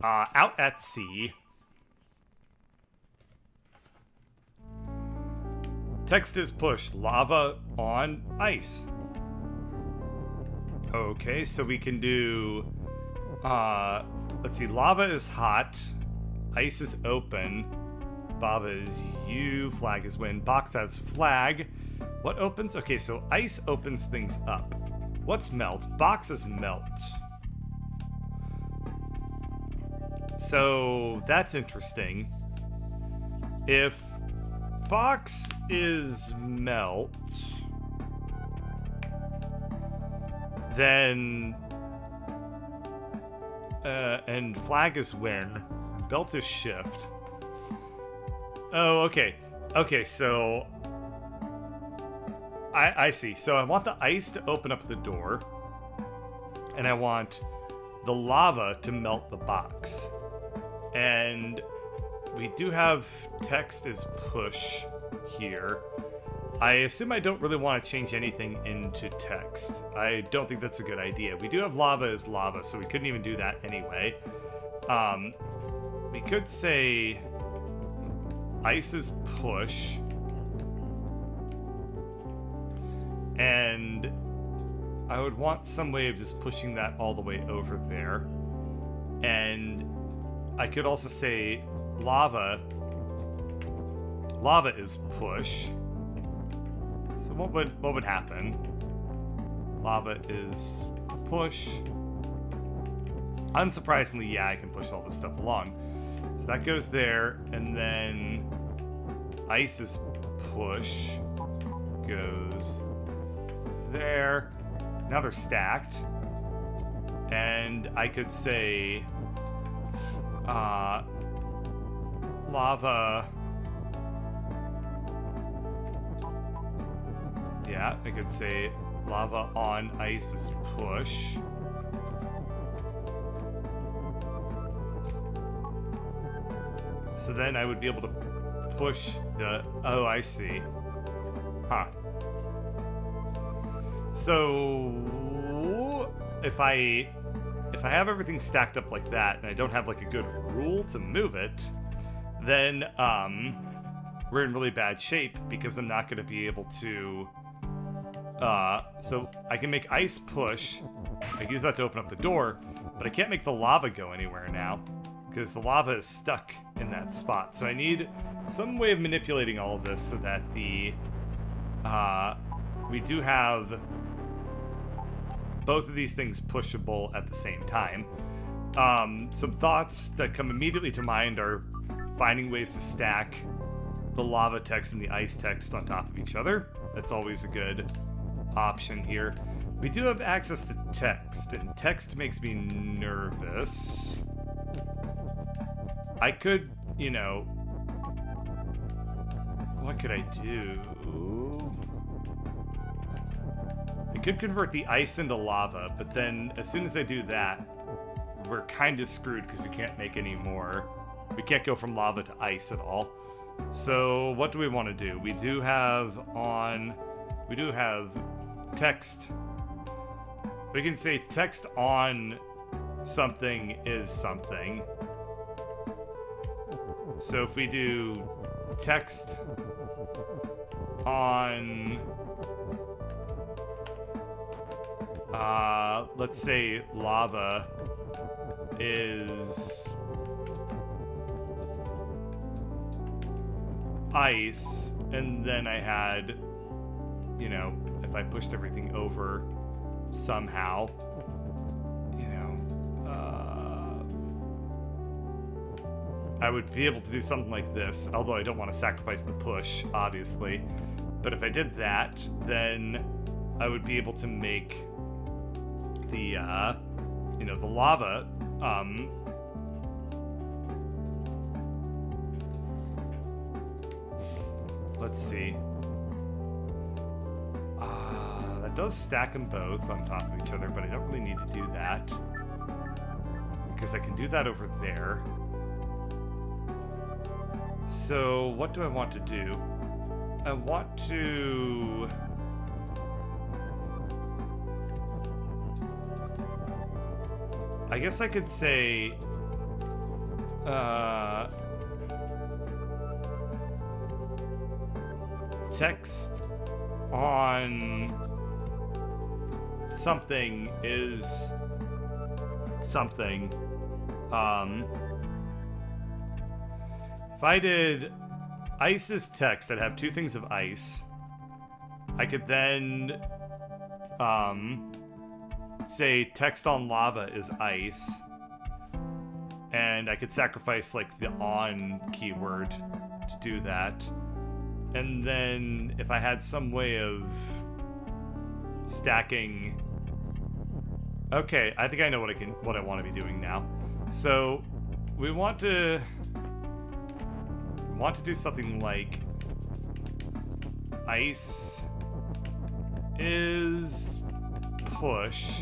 Out at sea. Text is push. Lava on ice. Okay, so we can do... let's see. Lava is hot. Ice is open. Baba is you. Flag is win. Box has flag. What opens? Okay, so ice opens things up. What's melt? Box is melt. So that's interesting. If box is melt, then and flag is win. Belt is shift. Oh, okay. Okay, so I see. So I want the ice to open up the door, and I want the lava to melt the box. And we do have text as push here. I assume I don't really want to change anything into text. I don't think that's a good idea. We do have lava as lava, so we couldn't even do that anyway. We could say ice is push. And I would want some way of just pushing that all the way over there. And I could also say lava is push. So what would happen? Lava is push. Unsurprisingly, yeah, I can push all this stuff along. So that goes there, and then ice is push goes there. Now they're stacked. And I could say lava. Yeah, I could say lava on ice is push. So then I would be able to push the... Oh, I see. Huh. So if I have everything stacked up like that and I don't have like a good rule to move it, then we're in really bad shape because I'm not going to be able to... so I can make ice push. I can use that to open up the door, but I can't make the lava go anywhere now because the lava is stuck in that spot. So I need some way of manipulating all of this so that the we do have both of these things pushable at the same time. Some thoughts that come immediately to mind are finding ways to stack the lava text and the ice text on top of each other. That's always a good option here. We do have access to text, and text makes me nervous. I could, you know... What could I do? I could convert the ice into lava, but then as soon as I do that, we're kind of screwed because we can't make any more. We can't go from lava to ice at all. So what do we want to do? We do have text. We can say text on something is something. So if we do text on, let's say lava is ice, and then I had, you know, if I pushed everything over somehow, you know, I would be able to do something like this, although I don't want to sacrifice the push, obviously. But if I did that, then I would be able to make the, you know, the lava, let's see. That does stack them both on top of each other, but I don't really need to do that because I can do that over there. So what do I want to do? I want to... I guess I could say Text on something is something. If I did ice is text, I'd have two things of ice. I could then say text on lava is ice. And I could sacrifice like the on keyword to do that. And then if I had some way of stacking... Okay, I think I know what I want to be doing now. So we want to do something like ice is push.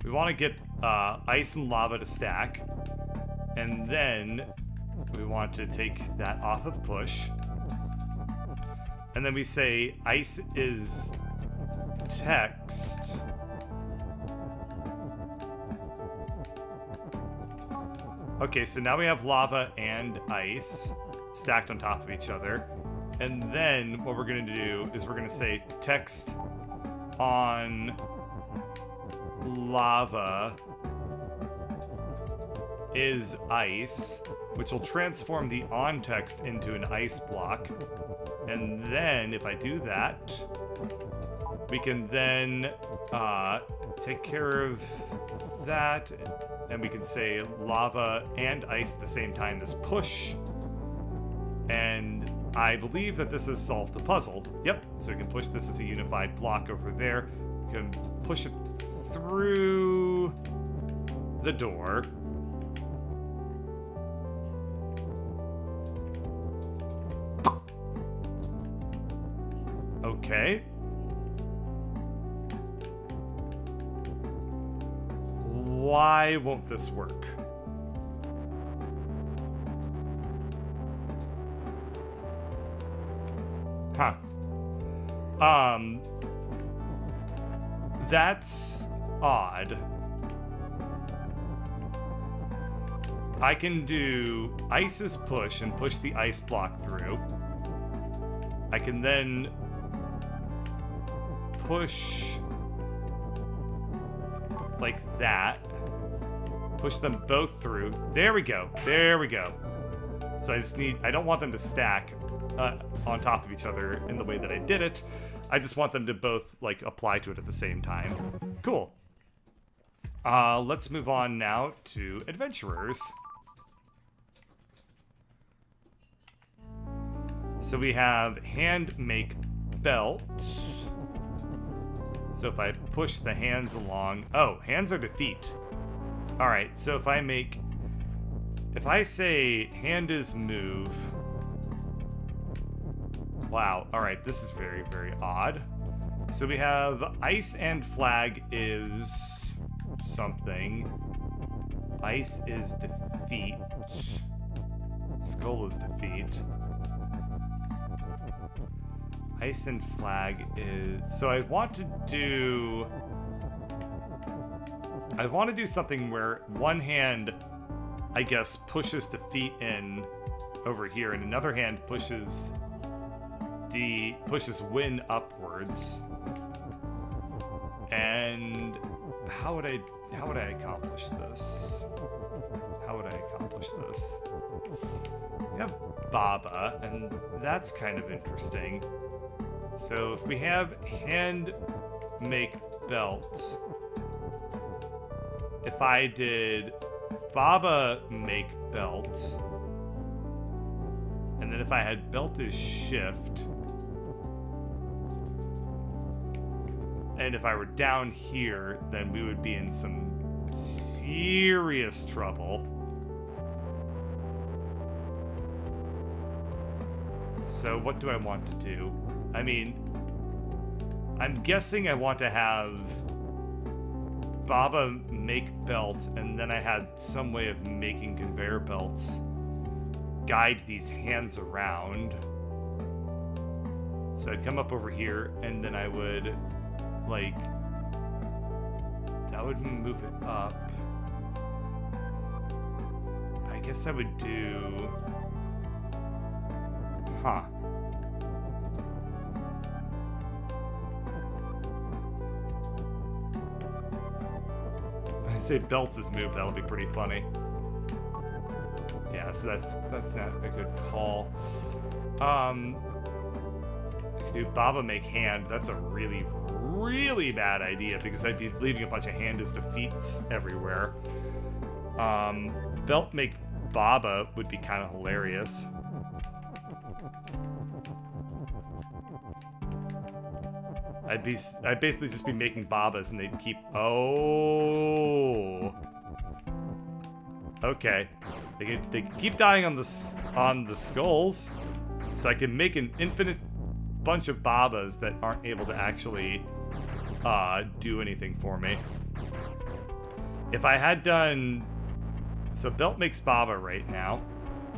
We want to get ice and lava to stack, and then we want to take that off of push, and then we say ice is text. Okay, so now we have lava and ice stacked on top of each other. And then what we're going to do is we're going to say text on lava is ice, which will transform the on text into an ice block. And then if I do that, we can then take care of that, and we can say lava and ice at the same time as push. And I believe that this has solved the puzzle. Yep, so we can push this as a unified block over there. We can push it through the door. Okay. Why won't this work? Huh. That's odd. I can do ice is push and push the ice block through. I can then push like that. Push them both through. There we go. There we go. So I don't want them to stack on top of each other in the way that I did it. I just want them to both like apply to it at the same time. Cool. Let's move on now to adventurers. So we have hand make belts. So if I push the hands along, oh, hands are defeat. All right, so if I say hand is move. Wow, all right, this is very, very odd. So we have ice and flag is something. Ice is defeat. Skull is defeat. Ice and flag is... So I want to do something where one hand, I guess, pushes defeat in over here, and another hand pushes win upwards. And how would I accomplish this? How would I accomplish this? We have Baba, and that's kind of interesting. So if we have hand make belts, if I did Baba make belt, and then if I had belt is shift, and if I were down here, then we would be in some serious trouble. So what do I want to do? I mean, I'm guessing I want to have Baba make belt, and then I had some way of making conveyor belts guide these hands around. So I'd come up over here, and then I would, like, that would move it up. I guess I would do... Huh. When I say belt is moved, that'll be pretty funny. Yeah, so that's not a good call. I could do Baba make hand. That's a really, really bad idea because I'd be leaving a bunch of hand as defeats everywhere. Belt make Baba would be kind of hilarious. I'd basically just be making Babas and they'd keep... Oh. Okay. They could keep dying on the skulls, so I can make an infinite bunch of Babas that aren't able to actually do anything for me. If I had done... So Belt makes Baba right now.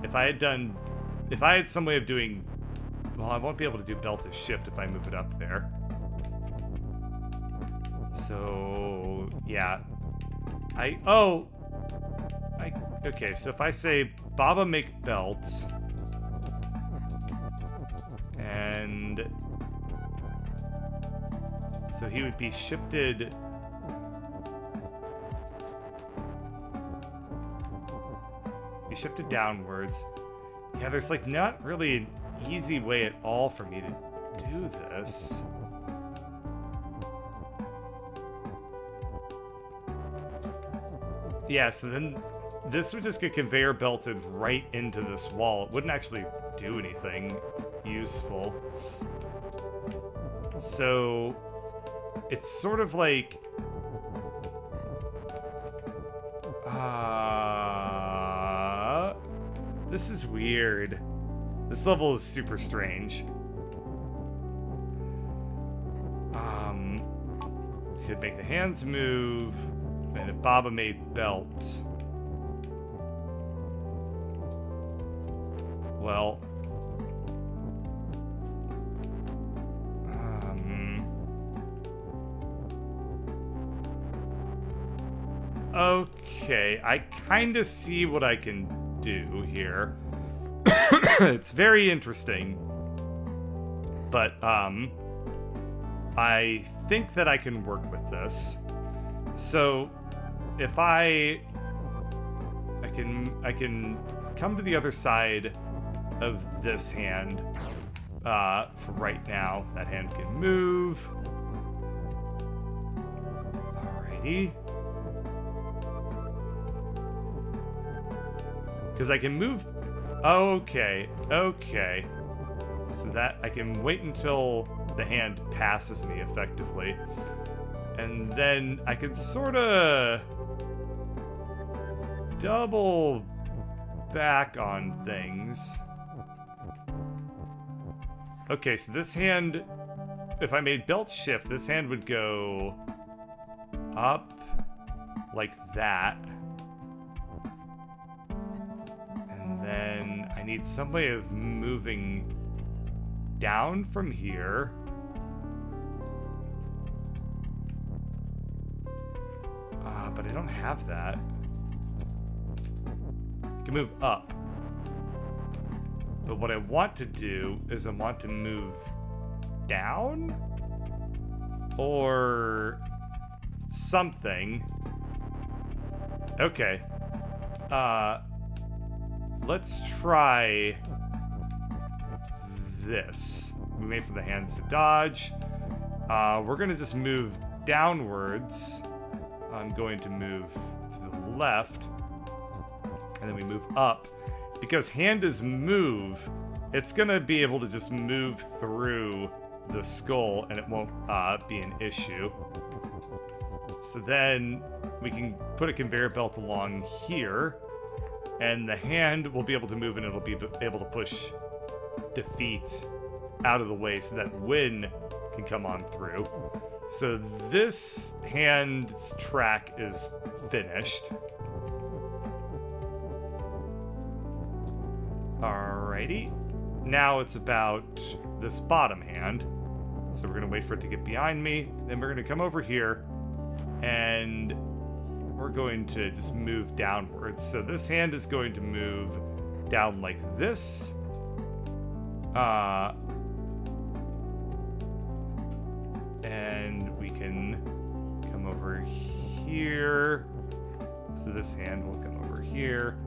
If I had some way of doing... Well, I won't be able to do Belt as shift if I move it up there. So, yeah. Okay, so if I say Baba make Belt, and so he would be shifted. He shifted downwards. Yeah, there's like not really an easy way at all for me to do this. Yeah, so then this would just get conveyor belted right into this wall. It wouldn't actually do anything useful. So it's sort of like... this is weird. This level is super strange. Could make the hands move. And if Baba made Belt... Well... Okay, I kind of see what I can do here. It's very interesting. But, I think that I can work with this. So... If I can come to the other side of this hand for right now. That hand can move. Alrighty. Because I can move... Okay. So that I can wait until the hand passes me effectively. And then I can sort of... double back on things. Okay, so this hand, if I made Belt shift, this hand would go up like that. And then I need some way of moving down from here. But I don't have that. I can move up. But what I want to do is I want to move down? Or something. Okay. Let's try this. We wait for the hands to dodge. We're gonna just move downwards. I'm going to move to the left. And then we move up. Because hand is move, it's gonna be able to just move through the skull and it won't be an issue. So then we can put a conveyor belt along here, and the hand will be able to move and it'll be able to push defeat out of the way so that win can come on through. So this hand's track is finished. Alrighty. Now it's about this bottom hand. So we're going to wait for it to get behind me. Then we're going to come over here. And we're going to just move downwards. So this hand is going to move down like this. And we can come over here. So this hand will come over here.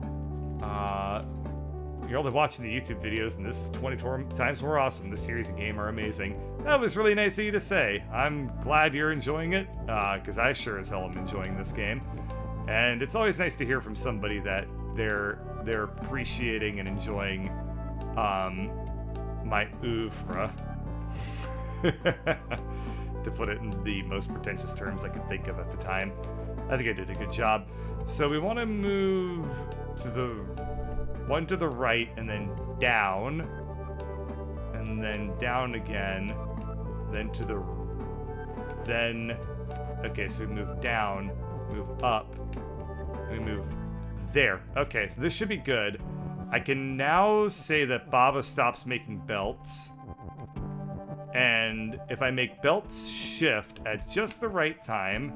You're only watching the YouTube videos, and this is 24 times more awesome. This series and game are amazing. That was really nice of you to say. I'm glad you're enjoying it, because I sure as hell am enjoying this game. And it's always nice to hear from somebody that they're appreciating and enjoying my oeuvre. To put it in the most pretentious terms I could think of at the time. I think I did a good job. So we want to move to the one to the right, and then down, and then down again, then to the okay, so we move down, move up, we move there. Okay, so this should be good. I can now say that Baba stops making belts. And if I make belts shift at just the right time,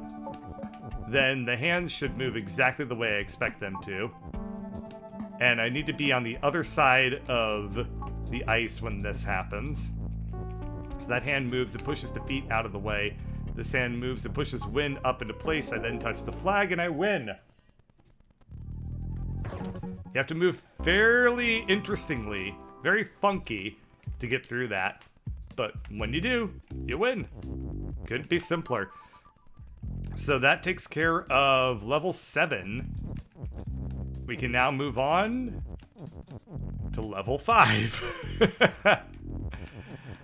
then the hands should move exactly the way I expect them to. And I need to be on the other side of the ice when this happens. So that hand moves, it pushes the feet out of the way. This hand moves, it pushes wind up into place. I then touch the flag and I win. You have to move fairly interestingly, very funky, to get through that. But when you do, you win. Couldn't be simpler. So that takes care of level 7. We can now move on to level 5.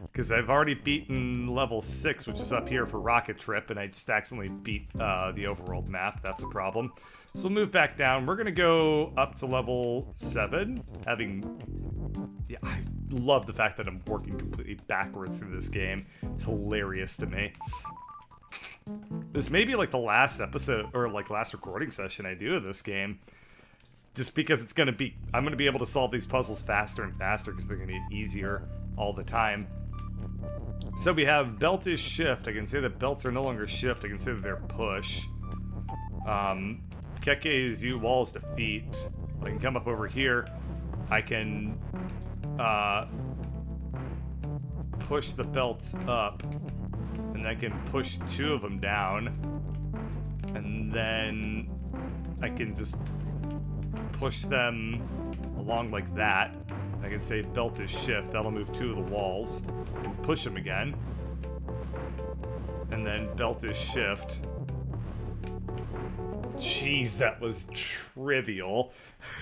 Because I've already beaten level 6, which is up here for Rocket Trip, and I just accidentally beat the overworld map. That's a problem. So we'll move back down. We're going to go up to level 7, Yeah, I love the fact that I'm working completely backwards through this game. It's hilarious to me. This may be like the last episode, or like last recording session I do of this game. Just because I'm going to be able to solve these puzzles faster and faster because they're going to get easier all the time. So we have belt is shift. I can say that belts are no longer shift. I can say that they're push. Keke is U, wall is defeat. I can come up over here. I can push the belts up. And I can push 2 of them down. And then I can just push them along like that. I can say belt is shift. That'll move 2 of the walls. And push them again. And then belt is shift. Jeez, that was trivial.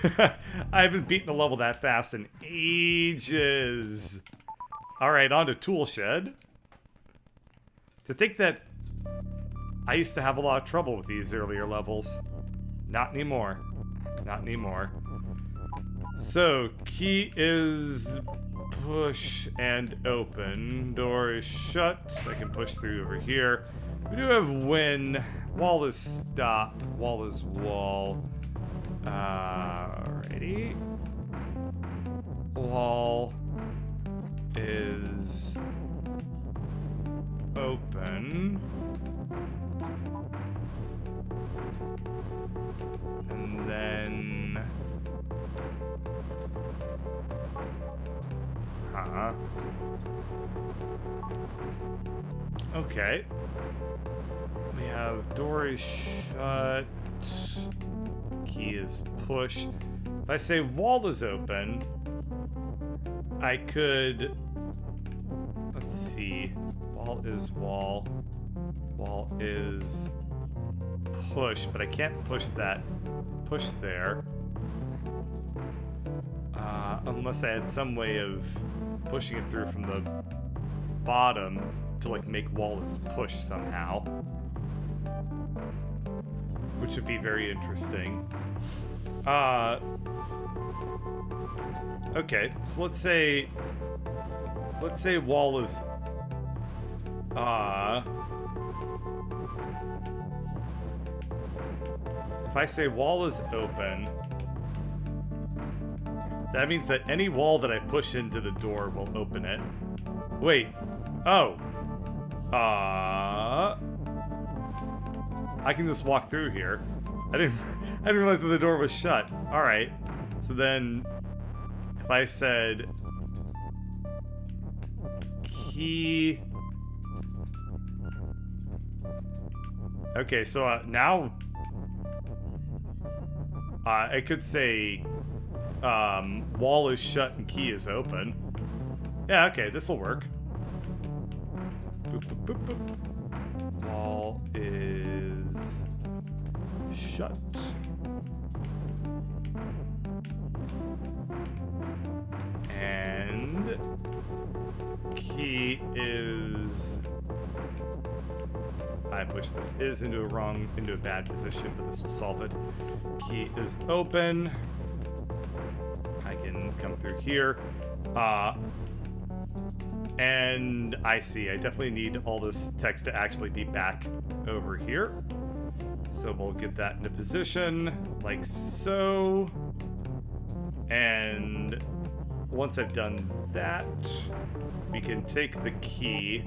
I haven't beaten a level that fast in ages. Alright, on to Tool Shed. To think that I used to have a lot of trouble with these earlier levels. Not anymore. Not anymore. So, key is push and open. Door is shut. I can push through over here. We do have win. Wall is stop. Wall is wall. Alrighty. Wall is open. And then... Okay. We have door is shut. Key is push. If I say wall is open, I could... Let's see. Wall is wall. Wall is push, but I can't push that. Push there. Unless I had some way of pushing it through from the bottom to like make wall is push somehow. Which would be very interesting. Okay, so let's say wall is if I say wall is open, that means that any wall that I push into the door will open it. Wait. Oh. I can just walk through here. I didn't realize that the door was shut. Alright. So then, if I said key. Okay, so now I could say wall is shut and key is open. Yeah, okay, this will work. Boop, boop, boop, boop. Wall is shut. And key is... I pushed this is into a bad position, but this will solve it. Key is open. I can come through here. And I see, I definitely need all this text to actually be back over here. So we'll get that into position, like so. And once I've done that, we can take the key.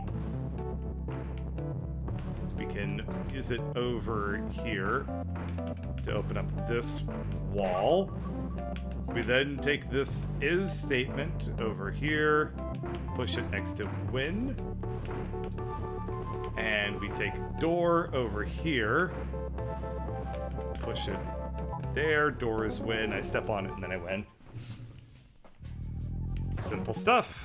We can use it over here to open up this wall. We then take this is statement over here, push it next to win. And we take door over here, push it there, door is win. I step on it and then I win. Simple stuff.